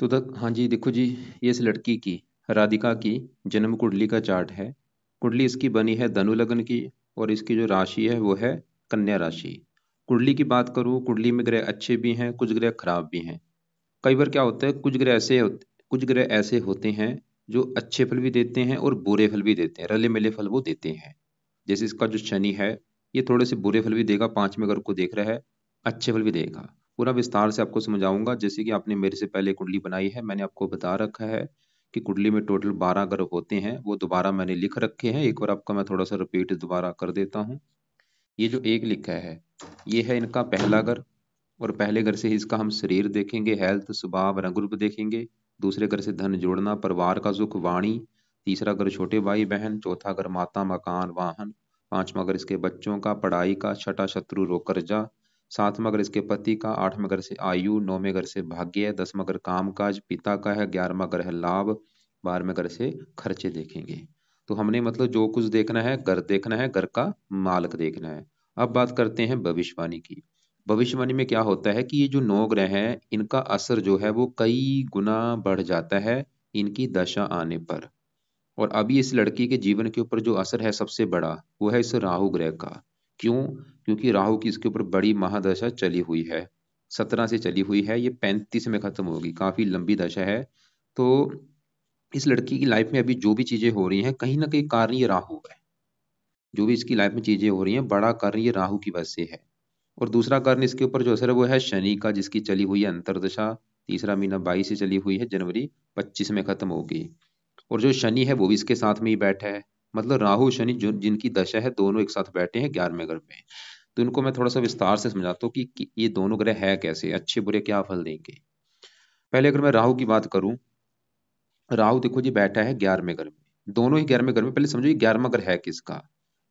हाँ जी, देखो जी, ये इस लड़की की, राधिका की जन्म कुंडली का चार्ट है। कुंडली इसकी बनी है धनु लग्न की, और इसकी जो राशि है वो है कन्या राशि। कुंडली की बात करूँ, कुंडली में ग्रह अच्छे भी हैं, कुछ ग्रह खराब भी हैं। कई बार क्या होता है, कुछ ग्रह ऐसे होते हैं जो अच्छे फल भी देते हैं और बुरे फल भी देते हैं, रले मिले फल वो देते हैं। जैसे इसका जो शनि है, ये थोड़े से बुरे फल भी देगा, पांचवें घर को देख रहा है, अच्छे फल भी देगा। पूरा विस्तार से आपको समझाऊंगा। जैसे कि आपने मेरे से पहले कुंडली बनाई है, मैंने आपको बता रखा है कि कुंडली में टोटल 12 ग्रह होते हैं, वो दोबारा मैंने लिख रखे हैं। एक बार आपका मैं थोड़ा सा रिपीट दोबारा कर देता हूँ। ये जो एक लिखा है, ये है इनका पहला घर, और पहले घर से ही इसका हम शरीर देखेंगे, हेल्थ, स्वभाव, रंग रूप देखेंगे। दूसरे घर से धन जोड़ना, परिवार का सुख, वाणी। तीसरा घर छोटे भाई बहन। चौथा घर माता, मकान, वाहन। पांचवा घर इसके बच्चों का, पढ़ाई का। छठा शत्रु, रोग, कर्जा। सातवां घर इसके पति का। आठवें घर से आयु। नौवें घर से भाग्य। दसवां घर काम काज पिता का है। 11वां घर है लाभ। 12वें घर से खर्चे देखेंगे। तो हमने मतलब जो कुछ देखना है, घर देखना है, घर का मालक देखना है। अब बात करते हैं भविष्यवाणी की। भविष्यवाणी में क्या होता है कि ये जो 9 ग्रह हैं, इनका असर जो है वो कई गुना बढ़ जाता है इनकी दशा आने पर। और अभी इस लड़की के जीवन के ऊपर जो असर है सबसे बड़ा, वो है इस राहु ग्रह का। क्यों? क्योंकि राहु की इसके ऊपर बड़ी महादशा चली हुई है। 17 से चली हुई है, ये 35 में खत्म होगी, काफी लंबी दशा है। तो इस लड़की की लाइफ में अभी जो भी चीजें हो रही हैं, कहीं ना कहीं कारण ये राहु है। जो भी इसकी लाइफ में चीजें हो रही हैं, बड़ा कारण ये राहु की वजह से है। और दूसरा कारण इसके ऊपर जो असर है वो है शनि का, जिसकी चली हुई है अंतरदशा। तीसरा महीना 22 से चली हुई है, जनवरी 25 में खत्म होगी। और जो शनि है वो भी इसके साथ में ही बैठा है। मतलब राहु शनि जो जिनकी दशा है, दोनों एक साथ बैठे हैं 11वें घर में। तो इनको मैं थोड़ा सा विस्तार से समझाता हूँ कि ये दोनों ग्रह है कैसे, अच्छे बुरे क्या फल देंगे। पहले अगर मैं राहु की बात करूं, राहु देखो जी बैठा है 11वें घर में, दोनों ही 11वें घर में। पहले समझो ये 11वां घर है किसका।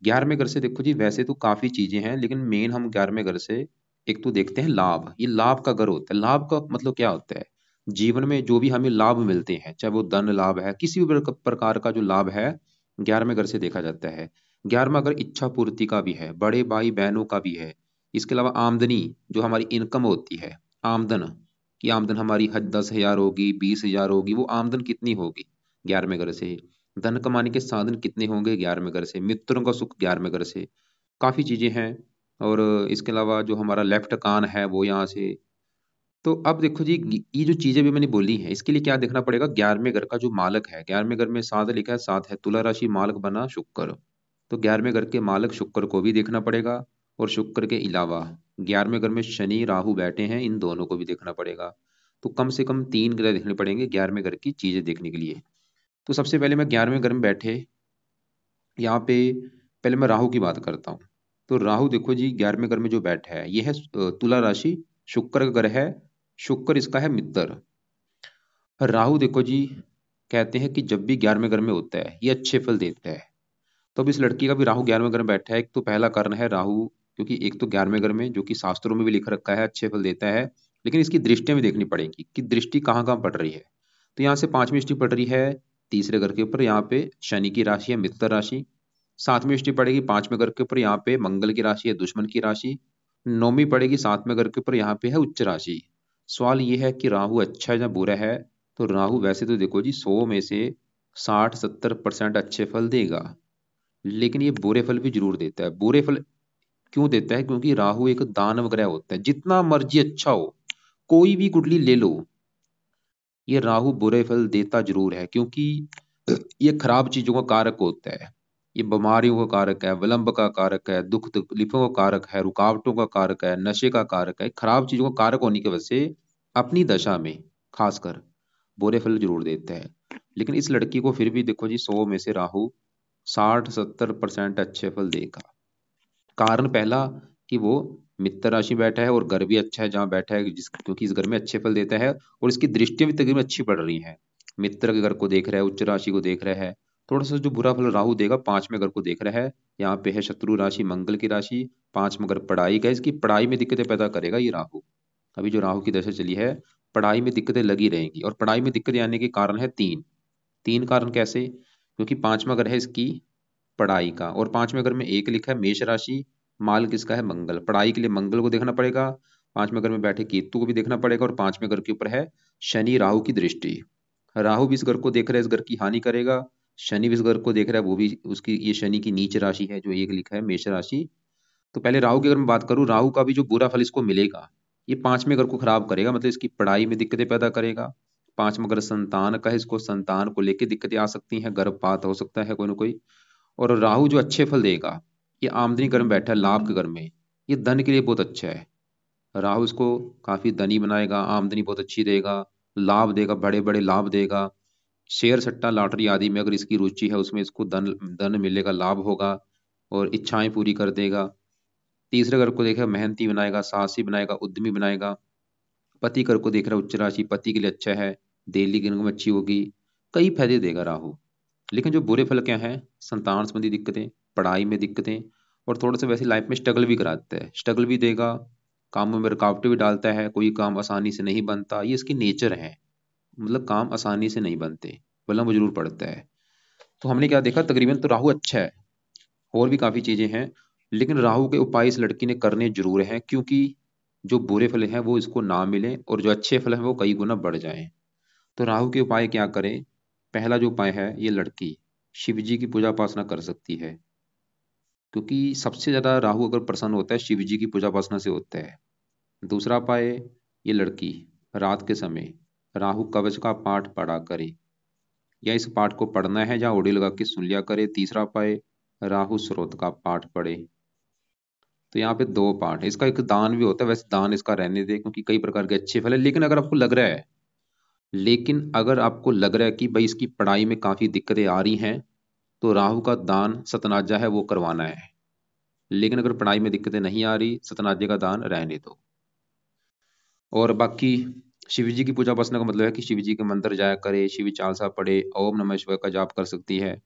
11वें घर से देखो जी, वैसे तो काफी चीजें हैं, लेकिन मेन हम 11वें घर से एक तो देखते हैं लाभ। ये लाभ का घर होता है। लाभ का मतलब क्या होता है? जीवन में जो भी हमें लाभ मिलते हैं, चाहे वो धन लाभ है, किसी भी प्रकार का जो लाभ है, 11वें घर से देखा जाता है। 11वां घर इच्छा पूर्ति का भी है, बड़े भाई बहनों का भी है। इसके अलावा आमदनी, जो हमारी इनकम होती है, आमदन, कि आमदन हमारी 10,000 होगी, 20,000 होगी, वो आमदन कितनी होगी 11वें घर से। धन कमाने के साधन कितने होंगे 11वें घर से। मित्रों का सुख 11वें घर से। काफी चीजें हैं। और इसके अलावा जो हमारा लेफ्ट कान है वो यहाँ से। तो अब देखो जी, ये जो चीजें भी मैंने बोली हैं, इसके लिए क्या देखना पड़ेगा, 11वें घर का जो मालक है, 11वें घर में 7 लिखा है, 7 है, तुला राशि, मालक बना शुक्र। तो 11वें घर के मालक शुक्र को भी देखना पड़ेगा। और शुक्र के अलावा 11वें घर में शनि राहु बैठे हैं, इन दोनों को भी देखना पड़ेगा। तो कम से कम 3 ग्रह देखने पड़ेंगे 11वें घर की चीजें देखने के लिए। तो सबसे पहले मैं 11वें घर में बैठे यहाँ पे, पहले मैं राहु की बात करता हूँ। तो राहु देखो जी 11वें घर में जो बैठा है, ये है तुला राशि, शुक्र का घर है। शुक्र इसका है मित्र। राहु देखो जी, कहते हैं कि जब भी 11वें घर में होता है, ये अच्छे फल देता है। तो अब इस लड़की का भी राहु 11वें घर में बैठा है। एक तो पहला कारण है राहु, क्योंकि एक तो 11वें घर में, जो कि शास्त्रों में भी लिख रखा है, अच्छे फल देता है। लेकिन इसकी दृष्टियां भी देखनी पड़ेगी कि दृष्टि कहाँ कहाँ पड़ रही है। तो यहाँ से पांचवी दृष्टि पड़ रही है तीसरे घर के ऊपर, यहाँ पे शनि की राशि है मित्र राशि। सातवीं दृष्टि पड़ेगी 5वें घर के ऊपर, यहाँ पे मंगल की राशि है दुश्मन की राशि। नौवीं पड़ेगी 7वें घर के ऊपर, यहाँ पे है उच्च राशि। सवाल ये है कि राहु अच्छा है या बुरा है। तो राहु वैसे तो देखो जी 100 में से 60-70% अच्छे फल देगा, लेकिन ये बुरे फल भी जरूर देता है। बुरे फल क्यों देता है? क्योंकि राहु एक दानव ग्रह होता है। जितना मर्जी अच्छा हो, कोई भी कुंडली ले लो, ये राहु बुरे फल देता जरूर है। क्योंकि ये खराब चीजों का कारक होता है। ये बीमारियों का कारक है, विलंब का कारक है, दुख तकलीफों का कारक है, रुकावटों का कारक है, नशे का कारक है। खराब चीजों का कारक होने की वजह से अपनी दशा में खासकर बुरे फल जरूर देता है। लेकिन इस लड़की को फिर भी देखो जी, 100 में से राहु 60-70% अच्छे फल देगा। कारण पहला, कि वो मित्र राशि बैठा है और घर भी अच्छा है जहाँ बैठा है, क्योंकि इस घर में अच्छे फल देता है। और इसकी दृष्टियां भी तकरीबन अच्छी पड़ रही हैं। मित्र के घर को देख रहा है, उच्च राशि को देख रहा है। थोड़ा सा जो बुरा फल राहु देगा, 5वें घर को देख रहा है। यहाँ पे है शत्रु राशि, मंगल की राशि। 5वां घर पढ़ाई का, इसकी पढ़ाई में दिक्कतें पैदा करेगा ये राहु। अभी जो राहु की दशा चली है, पढ़ाई में दिक्कतें लगी रहेंगी। और पढ़ाई में दिक्कतें आने के कारण है तीन। तीन कारण कैसे? क्योंकि 5वां घर है इसकी पढ़ाई का, और 5वें घर में एक लिखा है मेष राशि, माल किसका है मंगल। पढ़ाई के लिए मंगल को देखना पड़ेगा, 5वें घर में बैठे केतु को भी देखना पड़ेगा, और 5वें घर के ऊपर है शनि राहु की दृष्टि। राहु भी इस घर को देख रहा है, इस घर की हानि करेगा। शनि भी इस घर को देख रहा है, वो भी उसकी, ये शनि की नीच राशि है जो एक लिखा है मेष राशि। तो पहले राहु की अगर मैं बात करूं, राहु का भी जो बुरा फल इसको मिलेगा, ये पांचवें घर को खराब करेगा, मतलब इसकी पढ़ाई में दिक्कतें पैदा करेगा। पांचवा घर संतान का है, इसको संतान को लेकर दिक्कतें आ सकती हैं, गर्भपात हो सकता है कोई ना कोई। और राहु जो अच्छे फल देगा, ये आमदनी घर में बैठा है, लाभ के घर में, ये धन के लिए बहुत अच्छा है। राहु इसको काफी धनी बनाएगा, आमदनी बहुत अच्छी देगा, लाभ देगा, बड़े बड़े लाभ देगा। शेयर सट्टा लॉटरी आदि में अगर इसकी रुचि है, उसमें इसको धन धन मिलेगा, लाभ होगा और इच्छाएं पूरी कर देगा। तीसरे घर को देखा मेहनती बनाएगा, साहसी बनाएगा, उद्यमी बनाएगा। पति घर को देख रहा है उच्च राशि, पति के लिए अच्छा है, डेली की इनकम अच्छी होगी, कई फायदे देगा राहु। लेकिन जो बुरे फल क्या है, संतान संबंधी दिक्कतें, पढ़ाई में दिक्कतें, और थोड़ा सा वैसे लाइफ में स्ट्रगल भी कराता है, स्ट्रगल भी देगा, कामों में रुकावटें भी डालता है, कोई काम आसानी से नहीं बनता, ये इसकी नेचर है। मतलब काम आसानी से नहीं बनते, विलम्ब जरूर पड़ता है। तो हमने क्या देखा, तकरीबन तो राहु अच्छा है, और भी काफी चीजें हैं, लेकिन राहु के उपाय इस लड़की ने करने जरूर हैं, क्योंकि जो बुरे फल हैं वो इसको ना मिले और जो अच्छे फल हैं वो कई गुना बढ़ जाएं। तो राहु के उपाय क्या करें? पहला जो उपाय है, ये लड़की शिव जी की पूजा उपासना कर सकती है, क्योंकि सबसे ज्यादा राहु अगर प्रसन्न होता है शिव जी की पूजा उपासना से होता है। दूसरा उपाय, ये लड़की रात के समय राहु कवच का पाठ पढ़ा करे, या इस पाठ को पढ़ना है या ऑडियो लगा के सुन लिया करे। तीसरा उपाय, राहु स्रोत का पाठ पढ़े। तो यहाँ पे दो पार्ट है, इसका एक दान भी होता है, वैसे दान इसका रहने दे क्योंकि कई प्रकार के अच्छे फल है। लेकिन अगर आपको लग रहा है कि भाई इसकी पढ़ाई में काफी दिक्कतें आ रही हैं, तो राहु का दान सतनाजा है वो करवाना है। लेकिन अगर पढ़ाई में दिक्कतें नहीं आ रही, सतनाजे का दान रहने दो। और बाकी शिव जी की पूजा उपासना का मतलब है कि शिव जी के मंदिर जाया करे, शिव चालीसा पढ़े, ओम नमः शिवाय का जाप कर सकती है।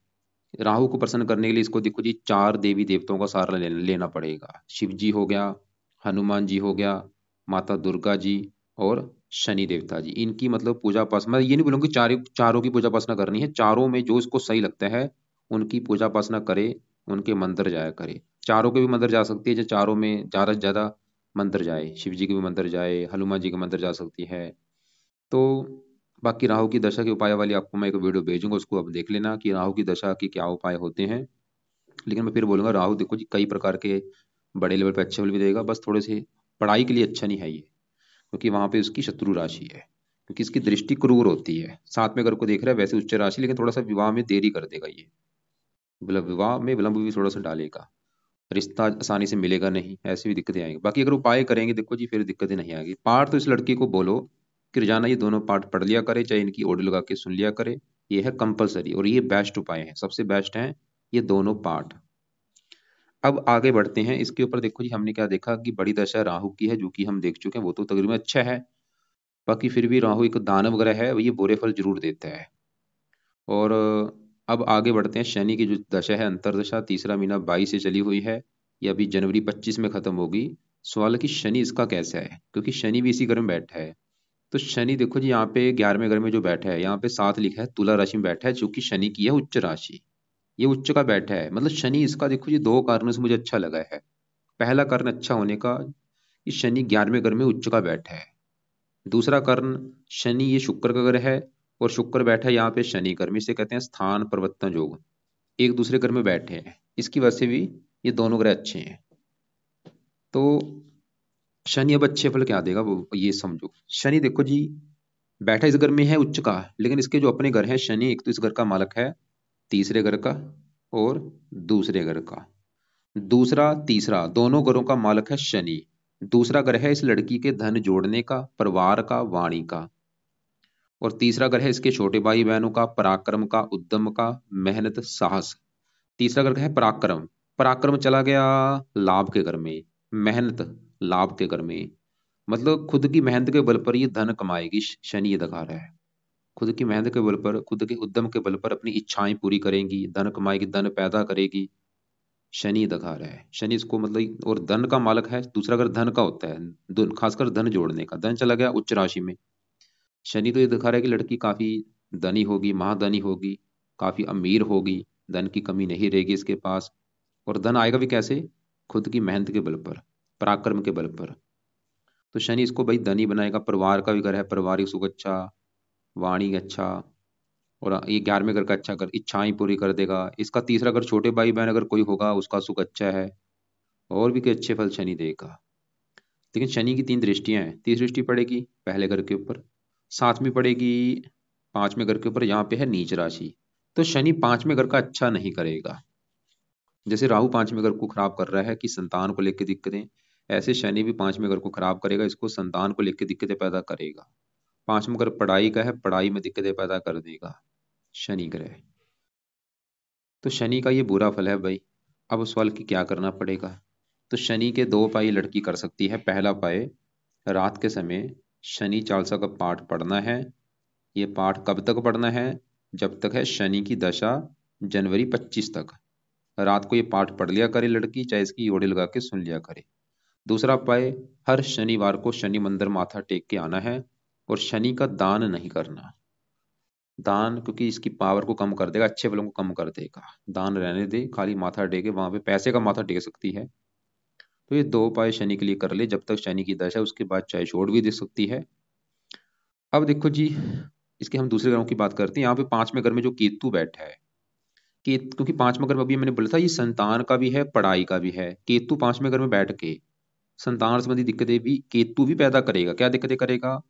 राहु को प्रसन्न करने के लिए इसको देखो जी, चार देवी देवताओं का सहारा लेना पड़ेगा। शिव जी हो गया, हनुमान जी हो गया, माता दुर्गा जी, और शनि देवता जी। इनकी मतलब पूजा उपासना, मैं ये नहीं बोलूंगी चारों की पूजा उपासना करनी है, चारों में जो इसको सही लगता है उनकी पूजा उपासना करे, उनके मंदिर जाया करे। चारों के भी मंदिर जा सकती है, जो चारों में ज्यादा से ज्यादा मंदिर जाए, शिव जी के भी मंदिर जाए, हनुमान जी के मंदिर जा सकती है। तो बाकी राहु की दशा के उपाय वाली आपको मैं एक वीडियो भेजूंगा, उसको आप देख लेना कि राहु की दशा के क्या उपाय होते हैं। लेकिन मैं फिर बोलूंगा, राहु देखो जी कई प्रकार के बड़े लेवल पे अच्छे फल भी देगा, बस थोड़े से पढ़ाई के लिए अच्छा नहीं है ये, क्योंकि वहां पे उसकी शत्रु राशि है, क्योंकि इसकी दृष्टि क्रूर होती है। साथ में अगर को देख रहा है वैसे उच्च राशि, लेकिन थोड़ा सा विवाह में देरी कर देगा ये, मतलब विवाह में विलंब भी थोड़ा सा डालेगा, रिश्ता आसानी से मिलेगा नहीं, ऐसी भी दिक्कतें आएंगी। बाकी अगर उपाय करेंगे देखो जी, फिर दिक्कतें नहीं आएगी। पाठ तो इस लड़की को बोलो कि रोजाना ये दोनों पाठ पढ़ लिया करे, चाहे इनकी ऑडियो लगा के सुन लिया करे, ये है कंपलसरी और ये बेस्ट उपाय है, सबसे बेस्ट है ये दोनों पाठ। अब आगे बढ़ते हैं इसके ऊपर। देखो जी, हमने क्या देखा कि बड़ी दशा राहु की है, जो कि हम देख चुके हैं, वो तो तकरीबन अच्छा है। बाकी फिर भी राहु एक दानव ग्रह है, ये बुरे फल जरूर देता है। और अब आगे बढ़ते हैं, शनि की जो दशा है अंतरदशा, तीसरा महीना 22 से चली हुई है, ये अभी जनवरी 25 में खत्म होगी। सवाल है कि शनि इसका कैसा है, क्योंकि शनि भी इसी घर में बैठा है। तो शनि देखो जी, यहाँ पे 11वें घर में जो बैठा है, यहाँ पे 7 लिखा है, तुला राशि में बैठा है, जो कि शनि की है उच्च राशि। ये उच्च का बैठा है, मतलब शनि इसका देखो जी, दो कारणों से मुझे अच्छा लगा है। पहला कारण अच्छा होने का, कि शनि 11वें घर में उच्च का बैठा है। दूसरा कारण, शनि ये शुक्र का ग्रह है, और शुक्र बैठा है यहाँ पे शनि घर में, इसे कहते हैं स्थान परिवर्तन योग, एक दूसरे घर में बैठे हैं, इसकी वजह से भी ये दोनों ग्रह अच्छे हैं। तो शनि अब अच्छे फल क्या देगा वो ये समझो। शनि देखो जी, बैठा इस घर में है उच्च का, लेकिन इसके जो अपने घर हैं शनि, एक तो इस घर का मालक है, तीसरे घर का और दूसरे घर का, दूसरा तीसरा दोनों घरों का मालक है शनि। दूसरा ग्रह है इस लड़की के धन जोड़ने का, परिवार का, वाणी का। और तीसरा ग्रह है इसके छोटे भाई बहनों का, पराक्रम का, उद्यम का, मेहनत, साहस। तीसरा ग्रह है पराक्रम। पराक्रम चला गया लाभ के घर में, मेहनत लाभ के घर में, मतलब खुद की मेहनत के बल पर ये धन कमाएगी, शनि ये दिखा रहा है। खुद की मेहनत के बल पर, खुद के उद्यम के बल पर अपनी इच्छाएं पूरी करेंगी, धन कमाएगी, धन पैदा करेगी, शनि दिखा रहा है। शनि इसको मतलब, और धन का मालक है, दूसरा अगर धन का होता है, खासकर धन जोड़ने का, धन चला गया उच्च राशि में। शनि तो ये दिखा रहा है कि लड़की काफी धनी होगी, महाधनी होगी, काफी अमीर होगी, धन की कमी नहीं रहेगी इसके पास। और धन आएगा भी कैसे? खुद की मेहनत के बल पर, पराक्रम के बल पर। तो शनि इसको भाई धनी बनाएगा, परिवार का भी घर है, पारिवारिक सुख अच्छा, वाणी अच्छा, और ये 11वें घर का अच्छा कर, इच्छाएं पूरी कर देगा। इसका तीसरा घर छोटे भाई बहन अगर कोई होगा उसका सुख अच्छा है, और भी कई अच्छे फल शनि देगा। लेकिन शनि की 3 दृष्टियां हैं। तीसरी दृष्टि पड़ेगी पहले घर के ऊपर, सातवीं पड़ेगी 5वें घर के ऊपर, यहाँ पे है नीच राशि। तो शनि 5वें घर का अच्छा नहीं करेगा। जैसे राहु 5वें घर को खराब कर रहा है कि संतान को लेकर दिक्कतें, ऐसे शनि भी 5वें घर को खराब करेगा, इसको संतान को लेकर दिक्कतें पैदा करेगा। 5वां घर पढ़ाई का है, पढ़ाई में दिक्कतें पैदा कर देगा शनि ग्रह। तो शनि का ये बुरा फल है भाई। अब उस सवाल की क्या करना पड़ेगा। तो शनि के 2 उपाय लड़की कर सकती है। पहला उपाय, रात के समय शनि चालीसा का पाठ पढ़ना है। ये पाठ कब तक पढ़ना है, जब तक है शनि की दशा जनवरी 25 तक। रात को ये पाठ पढ़ लिया करे लड़की, चाहे इसकी ओढ़ी लगा के सुन लिया करे। दूसरा उपाय, हर शनिवार को शनि मंदिर माथा टेक के आना है, और शनि का दान नहीं करना। दान क्योंकि इसकी पावर को कम कर देगा, अच्छे फलों को कम कर देगा। दान रहने दे, खाली माथा टेके, वहां पे पैसे का माथा टेक सकती है। तो ये 2 उपाय शनि के लिए कर ले जब तक शनि की दशा, उसके बाद चाहे छोड़ भी दे सकती है। अब देखो जी, इसके हम दूसरे ग्रहों की बात करते हैं। यहाँ पे 5वें घर में जो केतु बैठा है, केतु, क्योंकि 5वां घर में अभी मैंने बोला था ये संतान का भी है, पढ़ाई का भी है। केतु 5वें घर में बैठ के संतान संबंधी दिक्कतें भी केतु भी पैदा करेगा। क्या दिक्कतें करेगा,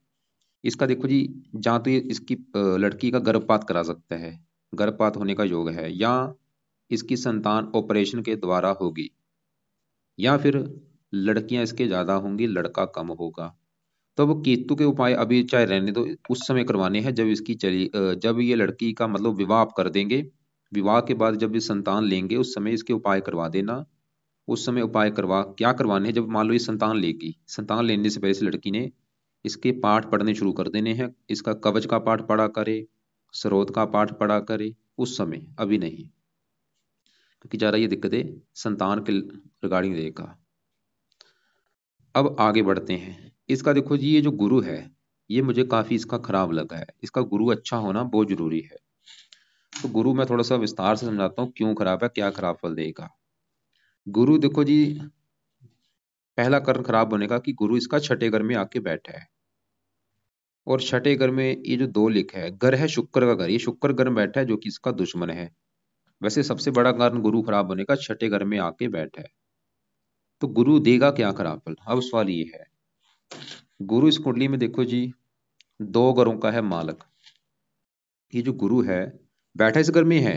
इसका देखो जी, जहाँ तो ये इसकी लड़की का गर्भपात करा सकता है, गर्भपात होने का योग है, या इसकी संतान ऑपरेशन के द्वारा होगी, या फिर लड़कियां इसके ज्यादा होंगी, लड़का कम होगा। तो वो केतु के उपाय अभी चाहे रहने दो, उस समय करवाने हैं जब इसकी जब ये लड़की का मतलब विवाह आप कर देंगे, विवाह के बाद जब ये संतान लेंगे उस समय इसके उपाय करवा देना। उस समय उपाय करवा क्या करवाने हैं, जब मान लो ये संतान लेगी, संतान लेने से पहले इस लड़की ने इसके पाठ पढ़ने शुरू कर देने हैं। इसका कवच का पाठ पढ़ा करे, स्रोत का पाठ पढ़ा करे उस समय, अभी नहीं, क्योंकि ज्यादा ये दिक्कतें संतान के रिगार्डिंग देगा। अब आगे बढ़ते हैं। इसका देखो जी, ये जो गुरु है ये मुझे काफी इसका खराब लगा है। इसका गुरु अच्छा होना बहुत जरूरी है। तो गुरु मैं थोड़ा सा विस्तार से समझाता हूँ क्यों खराब है, क्या खराब फल देगा। गुरु देखो जी, पहला कारण खराब होने का कि गुरु इसका छठे घर में आके बैठा है, और छठे घर में ये जो 2 लिख है, घर है शुक्र का घर, ये शुक्र घर में बैठा है जो कि इसका दुश्मन है। वैसे सबसे बड़ा कारण गुरु खराब होने का छठे घर में आके बैठा है। तो गुरु देगा क्या खराब फल, अब सवाल ये है। गुरु इस कुंडली में देखो जी 2 घरों का है मालक। ये जो गुरु है बैठा इस घर में है,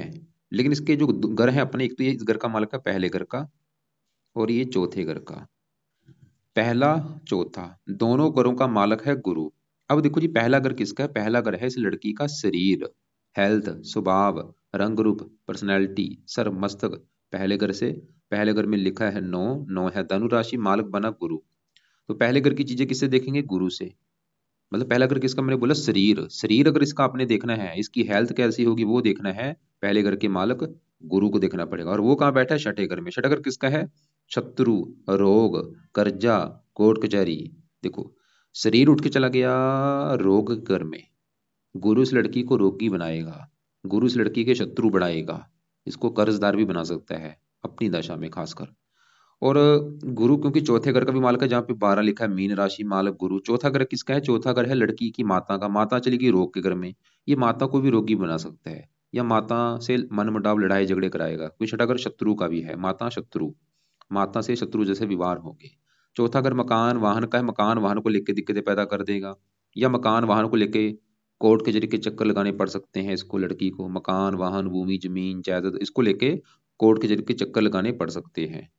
लेकिन इसके जो घर है अपने, एक तो ये इस घर का मालक है पहले घर का, और ये चौथे घर का। पहला चौथा दोनों घरों का मालक है गुरु। अब देखो जी, पहला घर किसका है, पहला घर है इस लड़की का शरीर, हेल्थ, स्वभाव, रंग रूप, पर्सनैलिटी, सर मस्तक। पहले घर से, पहले घर में लिखा है 9, 9 है धनु राशि, मालक बना गुरु। तो पहले घर की चीजें किससे देखेंगे, गुरु से। मतलब पहला घर किसका, मैंने बोला शरीर, शरीर अगर इसका आपने देखना है, इसकी हेल्थ कैसी होगी वो देखना है, पहले घर के मालक गुरु को देखना पड़ेगा। और वो कहाँ बैठा है, छठे घर में। छठा घर किसका है, शत्रु, रोग, कर्जा, कोर्ट कचहरी। देखो, शरीर उठ के चला गया रोग घर में, गुरु इस लड़की को रोगी बनाएगा, गुरु इस लड़की के शत्रु बढ़ाएगा, इसको कर्जदार भी बना सकता है अपनी दशा में खासकर। और गुरु क्योंकि चौथे घर का भी मालक है, जहाँ पे 12 लिखा है मीन राशि, मालक गुरु। चौथा घर किसका है, चौथा घर है लड़की की माता का। माता चली गई रोग के घर में, ये माता को भी रोगी बना सकता है, या माता से मनमुटाव लड़ाई झगड़े कराएगा। कोई छठा घर शत्रु का भी है, माता शत्रु, माता से शत्रु जैसे व्यवहार होंगे। चौथा घर मकान वाहन का है, मकान वाहन को लेकर दिक्कतें पैदा कर देगा, या मकान वाहन को लेके कोर्ट के जरिए चक्कर लगाने पड़ सकते हैं इसको, लड़की को। मकान वाहन भूमि जमीन जायदाद इसको लेके कोर्ट के जरिए चक्कर लगाने पड़ सकते हैं।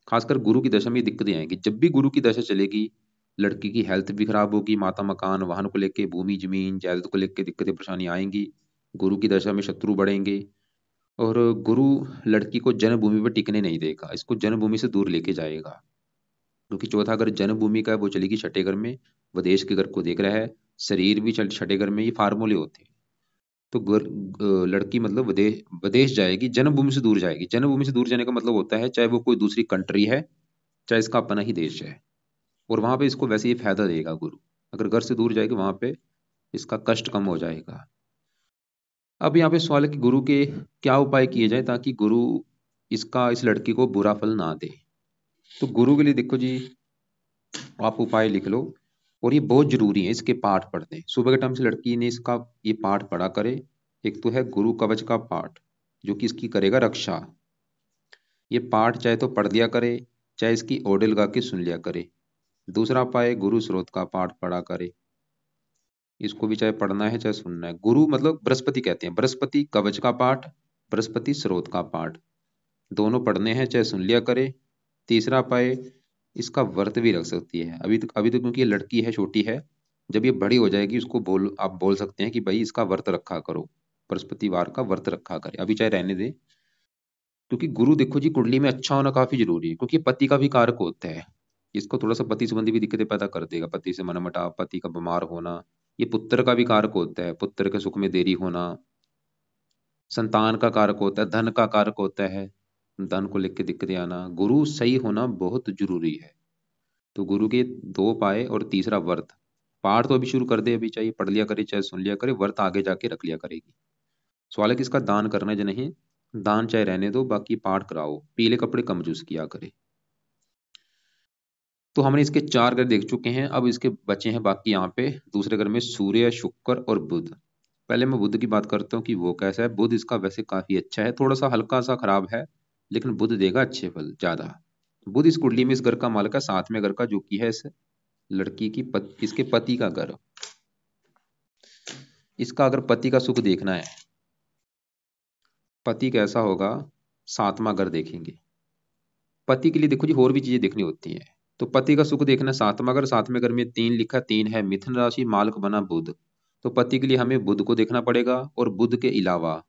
खासकर गुरु की दशा में ये दिक्कतें आएंगी। जब भी गुरु की दशा चलेगी लड़की की हेल्थ भी खराब होगी, माता मकान वाहन को लेके, भूमि जमीन जायदाद को लेके दिक्कतें परेशानी आएंगी। गुरु की दशा में शत्रु बढ़ेंगे, और गुरु लड़की को जन्मभूमि पर टिकने नहीं देगा, इसको जन्मभूमि से दूर लेके जाएगा। क्योंकि चौथा घर जन्मभूमि का है, वो चलेगी छठे घर में, विदेश के घर को देख रहा है। शरीर भी छठे घर में, ये फार्मूले होते हैं। तो लड़की मतलब विदेश विदेश जाएगी, जन्मभूमि से दूर जाएगी। जन्मभूमि से दूर जाने का मतलब होता है चाहे वो कोई दूसरी कंट्री है, चाहे इसका अपना ही देश है, और वहां पे इसको वैसे ही फायदा देगा गुरु। अगर घर से दूर जाएगी वहां पे इसका कष्ट कम हो जाएगा। अब यहाँ पे सवाल है कि गुरु के क्या उपाय किए जाए ताकि गुरु इस लड़की को बुरा फल ना दे। तो गुरु के लिए देखो जी, आप उपाय लिख लो। और ये बहुत जरूरी है, इसके पाठ पढ़ने। सुबह के टाइम से लड़की ने इसका ये पाठ पढ़ा करे। एक तो है गुरु कवच का पाठ, जो कि इसकी करेगा रक्षा। ये पाठ चाहे तो पढ़ लिया करे, चाहे इसकी ऑडियो लगा के सुन लिया करे। दूसरा उपाय गुरु स्रोत का पाठ पढ़ा करे। इसको भी चाहे पढ़ना है चाहे सुनना है। गुरु मतलब बृहस्पति कहते हैं, बृहस्पति कवच का पाठ, बृहस्पति स्रोत का पाठ, दोनों पढ़ने हैं चाहे सुन लिया करे। तीसरा उपाय, इसका व्रत भी रख सकती है। अभी तो क्योंकि ये लड़की है, छोटी है। जब ये बड़ी हो जाएगी उसको आप बोल सकते हैं कि भाई इसका व्रत रखा करो, बृहस्पतिवार का व्रत रखा करे। अभी चाहे रहने दे, क्योंकि गुरु देखो जी कुंडली में अच्छा होना काफी जरूरी है, क्योंकि पति का भी कारक होता है। इसको थोड़ा सा पति संबंधी भी दिक्कतें पैदा कर देगा, पति से मनमुटाव, पति का बीमार होना। ये पुत्र का भी कारक होता है, पुत्र के सुख में देरी होना। संतान का कारक होता है, धन का कारक होता है, धन को लेकर दिक्कतें आना। गुरु सही होना बहुत जरूरी है। तो गुरु के दो पाए और तीसरा व्रत। पाठ तो अभी शुरू कर दे, अभी चाहिए पढ़ लिया करे चाहे सुन लिया करे, व्रत आगे जाके रख लिया करेगी। सवाल है कि इसका दान करना है या नहीं। दान चाहे रहने दो, बाकी पाठ कराओ। पीले कपड़े कम यूज किया करे। तो हमने इसके चार ग्रह देख चुके हैं, अब इसके बचे हैं बाकी यहाँ पे दूसरे ग्रह में सूर्य, शुक्र और बुध। पहले मैं बुध की बात करता हूँ कि वो कैसा है। बुध इसका वैसे काफी अच्छा है, थोड़ा सा हल्का सा खराब है, लेकिन बुध देगा अच्छे फल ज्यादा। बुध इस कुंडली में इस घर का मालिक है, सातवें घर का, जो कि है इस लड़की की इसके पति का घर। इसका अगर पति का सुख देखना है, पति कैसा होगा, सातवां घर देखेंगे। पति के लिए देखो जी और भी चीजें देखनी होती हैं। तो पति का सुख देखना, सातवां घर, सातवें घर में तीन लिखा, तीन है मिथुन राशि, मालक बना बुध। तो पति के लिए हमें बुध को देखना पड़ेगा, और बुध के अलावा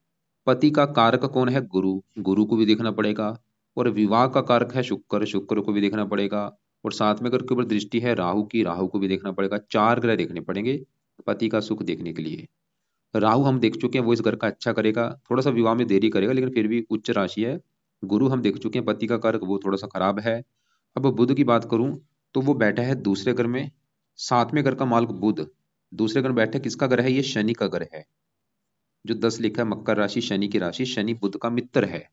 पति का कारक कौन है, गुरु, गुरु को भी देखना पड़ेगा। और विवाह का कारक है शुक्र, शुक्र को भी देखना पड़ेगा। और सातवें घर के ऊपर दृष्टि है राहु की, राहु को भी देखना पड़ेगा। चार ग्रह देखने पड़ेंगे पति का सुख देखने के लिए। राहु हम देख चुके हैं, वो इस घर का अच्छा करेगा, थोड़ा सा विवाह में देरी करेगा, लेकिन फिर भी उच्च राशि है। गुरु हम देख चुके हैं, पति का कारक, वो थोड़ा सा खराब है। अब बुध की बात करूं, तो वो बैठा है दूसरे घर में, सातवें घर का मालिक बुध। दूसरे घर में बैठा है, किसका घर है, ये शनि का घर है। जो 10 लिखा है मकर राशि, शनि की राशि, शनि बुध का मित्र है।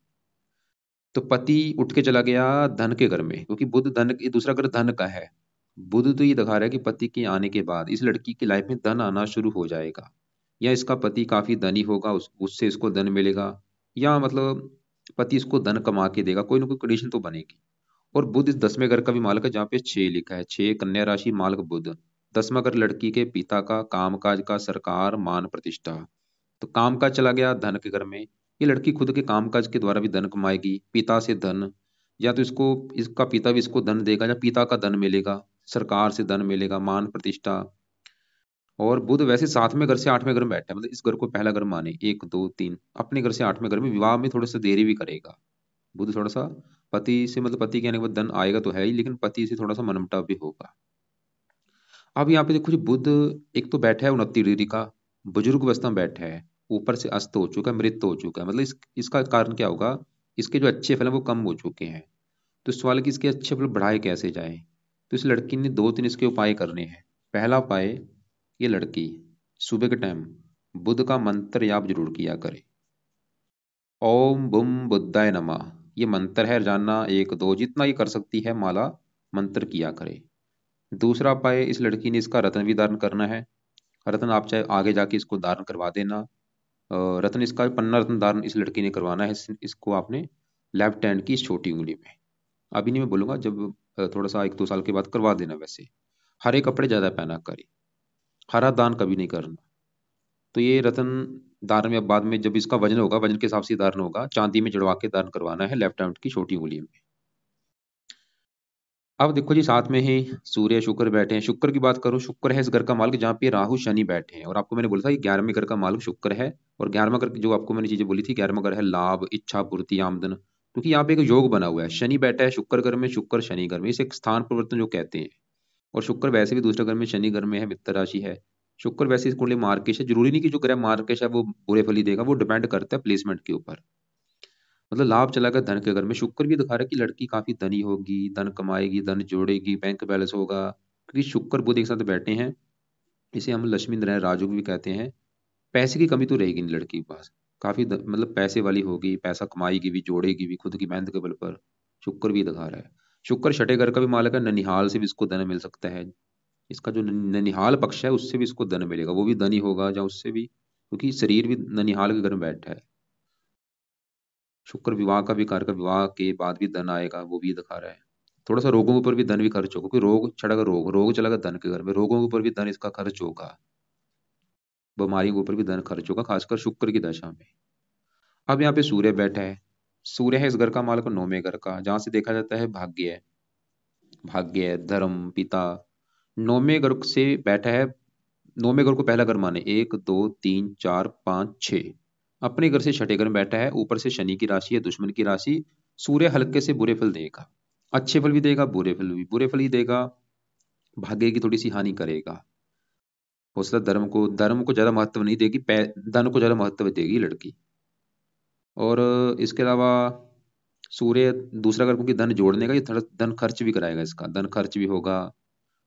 तो पति उठ के चला गया धन के घर में, क्योंकि बुध धन, ये दूसरा घर धन का है। बुध तो ये दिखा रहा है कि पति के आने के बाद इस लड़की की लाइफ में धन आना शुरू हो जाएगा, या इसका पति काफी धनी होगा, उससे इसको धन मिलेगा, या मतलब पति इसको धन कमा के देगा, कोई ना कोई कंडीशन तो बनेगी। और बुध इस 10वें घर का भी मालिक है, जहाँ पे 6 लिखा है, 6 कन्या राशि, मालिक बुध। 10वां घर लड़की के पिता का, कामकाज का, सरकार, मान प्रतिष्ठा। तो कामकाज चला गया धन के घर में, ये लड़की खुद के कामकाज के द्वारा भी धन कमाएगी, पिता से धन, या तो इसको इसका पिता भी इसको धन देगा, या पिता का धन मिलेगा, सरकार से धन मिलेगा, मान प्रतिष्ठा। और बुध वैसे 7वें घर से 8वें घर में बैठा है, मतलब इस घर को पहला घर माने, 1 2 3, अपने घर से 8वें घर में, विवाह में थोड़ा सा देरी भी करेगा बुध, थोड़ा सा पति से, मतलब पति के आने के बाद धन आएगा तो है ही, लेकिन पति से थोड़ा सा मनमुटाव भी होगा। अब यहाँ पे देखो जी, बुध एक तो बैठा है 29 डिग्री का, बुजुर्ग अवस्था में बैठा है, ऊपर से अस्त हो चुका है, मृत हो चुका है, मतलब इसका कारण क्या होगा, इसके जो अच्छे फल है वो कम हो चुके हैं। तो सवाल है कि इसके अच्छे फल बढ़ाए कैसे जाए। तो इस लड़की ने 2 3 इसके उपाय करने हैं। पहला उपाय, ये लड़की सुबह के टाइम बुध का मंत्र याद जरूर किया करे। ओम बुम बुद्धाय नमः, ये मंत्र है, रोजाना 1 2 जितना ये कर सकती है माला मंत्र किया करे। दूसरा उपाय, इस लड़की ने इसका रत्न भी धारण करना है। रत्न आप चाहे आगे जाके इसको धारण करवा देना। रत्न इसका पन्ना रत्न धारण इस लड़की ने करवाना है। इसको आपने लेफ्ट हैंड की इस छोटी उंगली में, अभी नहीं मैं बोलूंगा, जब थोड़ा सा 1 2 साल के बाद करवा देना। वैसे हरे कपड़े ज्यादा पहना करे, हरा दान कभी नहीं करना। तो ये रतन धारण में अब बाद में जब इसका वजन होगा, वजन के हिसाब से धारण होगा, चांदी में जड़वा के दान करवाना है लेफ्ट हैंड की छोटी उंगली में। अब देखो जी, साथ में ही सूर्य शुक्र बैठे हैं। शुक्र की बात करूं, शुक्र है इस घर का मालिक, जहाँ पे राहु शनि बैठे हैं। और आपको मैंने बोला था कि 11वें घर का मालिक शुक्र है। और 11वां घर की जो आपको मैंने चीजें बोली थी, 11वां घर है लाभ, इच्छा पूर्ति, आमदन, क्योंकि यहाँ पे एक योग बना हुआ है। शनि बैठा है शुक्र घर में, शुक्र शनि घर में, इसे एक स्थान परिवर्तन जो कहते हैं। और शुक्र वैसे भी दूसरे घर में, शनि घर में है, मित्र राशि है। शुक्र वैसे इस कुंडली मार्केश है, जरूरी नहीं कि जो ग्रह मार्केश है वो बुरे फल ही देगा, वो डिपेंड करता है प्लेसमेंट के ऊपर। मतलब लाभ चला गया धन के घर में। शुक्र भी दिखा रहा है कि लड़की काफी धनी होगी, धन कमाएगी, धन जोड़ेगी, बैंक बैलेंस होगा, क्योंकि शुक्र बुध एक साथ बैठे हैं। इसे हम लक्ष्मी नारायण राजयोग भी कहते हैं। पैसे की कमी तो रहेगी नहीं लड़की के पास, काफी मतलब पैसे वाली होगी, पैसा कमाएगी भी, जोड़ेगी भी खुद की मेहनत के बल पर। शुक्र भी दिखा रहा है। शुक्र छठे घर का भी मालक है, ननिहाल से भी इसको धन मिल सकता है। इसका जो ननिहाल पक्ष है उससे भी इसको धन मिलेगा, वो भी धनी होगा या उससे भी, क्योंकि शरीर भी ननिहाल के घर में बैठा है। शुक्र विवाह का भी कारक, विवाह के बाद भी धन आएगा, वो भी दिखा रहा है। थोड़ा सा रोगों के ऊपर भी धन भी खर्च होगा, क्योंकि रोग चढ़ेगा, रोग चलेगा धन के घर में, रोगों के ऊपर भी धन इसका खर्च होगा, बीमारी के ऊपर भी धन खर्च होगा, खासकर शुक्र की दशा में। अब यहाँ पे सूर्य बैठा है। सूर्य है इस घर का मालक, नौवें घर का, जहां से देखा जाता है भाग्य है, भाग्य धर्म पिता। नौवें घर से बैठा है। नौवें घर को पहला घर माने, 1 2 3 4 5 6। अपने घर से छठे घर में बैठा है, ऊपर से शनि की राशि है, दुश्मन की राशि। सूर्य हल्के से बुरे फल देगा, अच्छे फल भी देगा, बुरे फल ही देगा। भाग्य की थोड़ी सी हानि करेगा। हो सकता है धर्म को ज्यादा महत्व नहीं देगी, धन को ज्यादा महत्व देगी लड़की। और इसके अलावा सूर्य दूसरा घर, क्योंकि धन जोड़ने का, ये थोड़ा धन खर्च भी कराएगा, इसका धन खर्च भी होगा।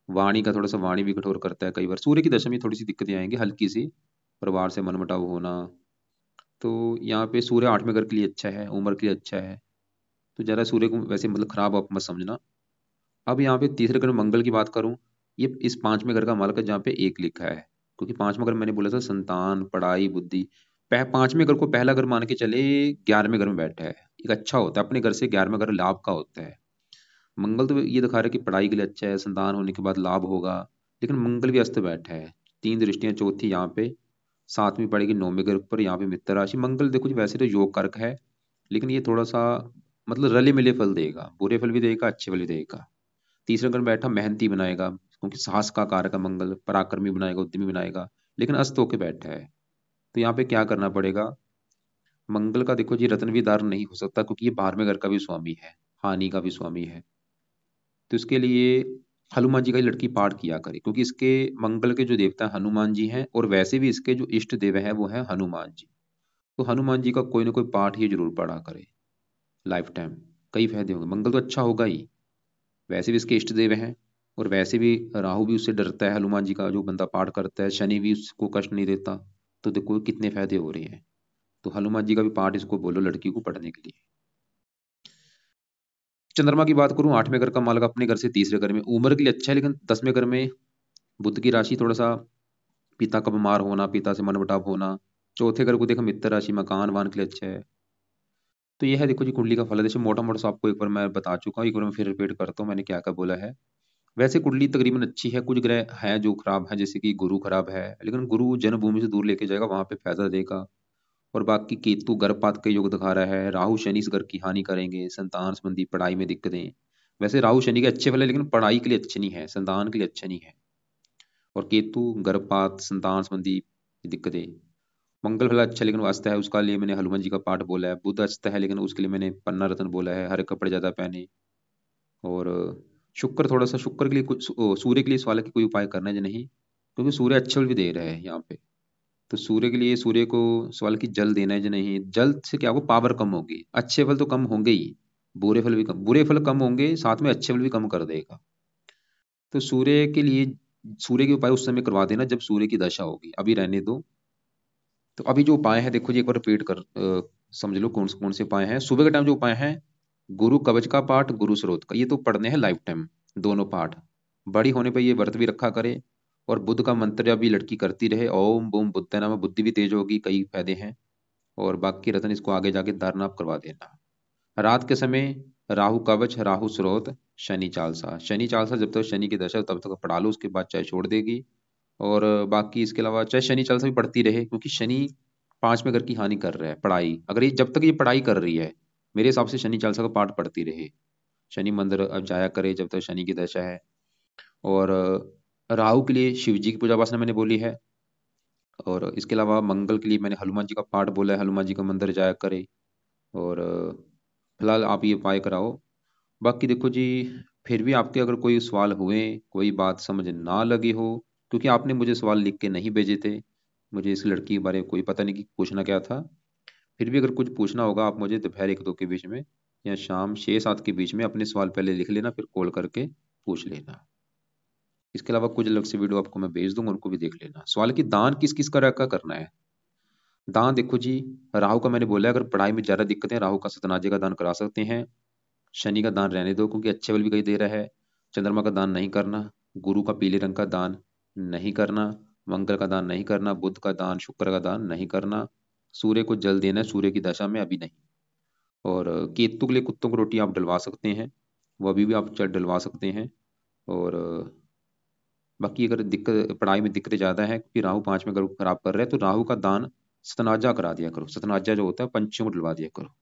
वाणी का थोड़ा सा, वाणी भी कठोर करता है कई बार। सूर्य की दशा में थोड़ी सी दिक्कतें आएंगी, हल्की सी, परिवार से मनमुटाव होना। तो यहाँ पे सूर्य आठवें घर के लिए अच्छा है, उम्र के लिए अच्छा है। तो जरा सूर्य को वैसे मतलब खराब आप मत समझना। अब यहाँ पे तीसरे घर में मंगल की बात करूं, ये इस पांचवें घर का मालक है, जहाँ पे एक लिखा है, क्योंकि पांचवें घर मैंने बोला था संतान पढ़ाई बुद्धि। पांचवें घर को पहला घर मान के चले, 11वें घर में बैठा है। एक अच्छा होता है, अपने घर से 11वां घर लाभ का होता है। मंगल तो ये दिखा रहा है कि पढ़ाई के लिए अच्छा है, संतान होने के बाद लाभ होगा। लेकिन मंगल भी अस्त बैठा है, तीन दृष्टियां, चौथी यहाँ पे सातवीं पड़ेगी नौवें घर पर, यहाँ पे मित्र राशि। मंगल देखो जी वैसे तो योग कारक है, लेकिन ये थोड़ा सा मतलब रले मिले फल देगा, बुरे फल भी देगा, अच्छे फल भी देगा। तीसरे घर में बैठा मेहनती बनाएगा, क्योंकि साहस का कारक है मंगल, पराक्रमी बनाएगा, उद्यमी बनाएगा। लेकिन अस्त होके बैठा है, तो यहाँ पे क्या करना पड़ेगा। मंगल का देखो जी रत्न भी धारण नहीं हो सकता, क्योंकि ये 12वें घर का भी स्वामी है, हानि का भी स्वामी है। तो इसके लिए हनुमान जी का ही लड़की पाठ किया करे, क्योंकि इसके मंगल के जो देवता हनुमान जी हैं, और वैसे भी इसके जो इष्ट देव हैं वो है हनुमान जी। तो हनुमान जी का कोई ना कोई पाठ ये जरूर पढ़ा करे लाइफ टाइम। कई फायदे होंगे, मंगल तो अच्छा होगा ही, वैसे भी इसके इष्ट देव हैं। और वैसे भी राहु भी उससे डरता है, हनुमान जी का जो बंदा पाठ करता है, शनि भी उसको कष्ट नहीं देता। तो देखो कितने फायदे हो रहे हैं। तो हनुमान जी का भी पाठ इसको बोलो लड़की को पढ़ने के लिए। चंद्रमा की बात करूं, आठवें घर का मालक अपने घर से तीसरे घर में, उम्र के लिए अच्छा है, लेकिन 10वें घर में बुध की राशि, थोड़ा सा पिता का बीमार होना, पिता से मनमुटाव होना। चौथे घर को देखो मित्र राशि, मकान वान के लिए अच्छा है। तो यह है देखो जी कुंडली का फल है। जैसे मोटा मोटा सा आपको एक बार मैं बता चुका हूँ, एक बार मैं फिर रिपीट करता हूँ मैंने क्या क्या बोला है। वैसे कुंडली तकरीबन अच्छी है, कुछ ग्रह हैं जो खराब है, जैसे कि गुरु खराब है, लेकिन गुरु जन्मभूमि से दूर लेके जाएगा, वहां पे फायदा देगा। और बाकी केतु गर्भपात के योग दिखा रहा है, राहु शनि इस घर की हानि करेंगे, संतान संबंधी पढ़ाई में दिक्कतें। वैसे राहु शनि के अच्छे फल है, लेकिन पढ़ाई के लिए अच्छे नहीं है, संतान के लिए अच्छे नहीं है। और केतु गर्भपात, संतान संबंधी दिक्कतें। मंगल भला अच्छा, लेकिन वो अस्त है, उसका लिए मैंने हनुमान जी का पाठ बोला है। बुध अस्त है, लेकिन उसके लिए मैंने पन्ना रत्न बोला है, हरे कपड़े ज्यादा पहने। और शुक्र थोड़ा सा, शुक्र के लिए कुछ सूर्य के लिए सवाल है कि कोई उपाय करना है या नहीं, क्योंकि सूर्य अच्छे फल भी दे रहा है यहाँ पे। तो सूर्य के लिए, सूर्य को सवाल की जल देना है या नहीं, जल से क्या होगा, पावर कम होगी, अच्छे फल तो कम होंगे ही, बुरे फल कम होंगे, साथ में अच्छे फल भी कम कर देगा। तो सूर्य के लिए, सूर्य के उपाय उस समय करवा देना जब सूर्य की दशा होगी, अभी रहने दो। तो अभी जो उपाय है देखो जी, एक बार रिपीट कर समझ लो कौन से उपाय हैं। सुबह के टाइम जो उपाय है, गुरु कवच का पाठ, गुरु स्रोत का, ये तो पढ़ने हैं लाइफ टाइम, दोनों पाठ। बड़ी होने पर ये व्रत भी रखा करे। और बुद्ध का मंत्र अभी लड़की करती रहे, ओम बूम बुद्ध नाम, बुद्धि भी तेज होगी, कई फायदे हैं। और बाकी रत्न इसको आगे जाके धारणा आप करवा देना। रात के समय राहु कवच, राहु स्रोत, शनि चालसा। शनि चालसा जब तक शनि की दशा तब तक पढ़ा लो, उसके बाद चाहे छोड़ देगी। और बाकी इसके अलावा चाहे शनि चालसा भी पढ़ती रहे, क्योंकि शनि पांचवें घर की हानि कर रहा है। पढ़ाई अगर ये जब तक ये पढ़ाई कर रही है, मेरे हिसाब से शनि चालसा का पाठ पढ़ती रहे। शनि मंदिर अब जाया करे जब तक शनि की दशा है। और राहु के लिए शिव जी की पूजा उपासना मैंने बोली है। और इसके अलावा मंगल के लिए मैंने हनुमान जी का पाठ बोला है, हनुमान जी का मंदिर जाया करे। और फिलहाल आप ये उपाय कराओ। बाकी देखो जी, फिर भी आपके अगर कोई सवाल हुए, कोई बात समझ ना लगी हो, क्योंकि आपने मुझे सवाल लिख के नहीं भेजे थे, मुझे इस लड़की के बारे में कोई पता नहीं कि पूछना क्या था। फिर भी अगर कुछ पूछना होगा, आप मुझे दोपहर 1 2 के बीच में या शाम 6 7 के बीच में अपने सवाल पहले लिख लेना, फिर कॉल करके पूछ लेना। इसके अलावा कुछ अलग से वीडियो आपको मैं भेज दूंगा, उनको भी देख लेना। सवाल की दान किस किस तरह का करना है। दान देखो जी, राहु का मैंने बोला है, अगर पढ़ाई में ज्यादा दिक्कत है, राहु का सतनाजे का दान करा सकते हैं। शनि का दान रहने दो क्योंकि अच्छे बल भी कहीं दे रहा है। चंद्रमा का दान नहीं करना, गुरु का पीले रंग का दान नहीं करना, मंगल का दान नहीं करना, बुध का दान, शुक्र का दान नहीं करना, सूर्य को जल देना है सूर्य की दशा में अभी नहीं। और केतु के लिए कुत्तों को रोटी आप डलवा सकते हैं, वो अभी भी आप डलवा सकते हैं। और बाकी अगर दिक्कत पढ़ाई में दिक्कतें ज़्यादा है क्योंकि राहु 5 में अगर खराब कर रहे हैं तो राहु का दान सतनाजा करा दिया करो, सतनाजा जो होता है पंछियों को डलवा दिया करो।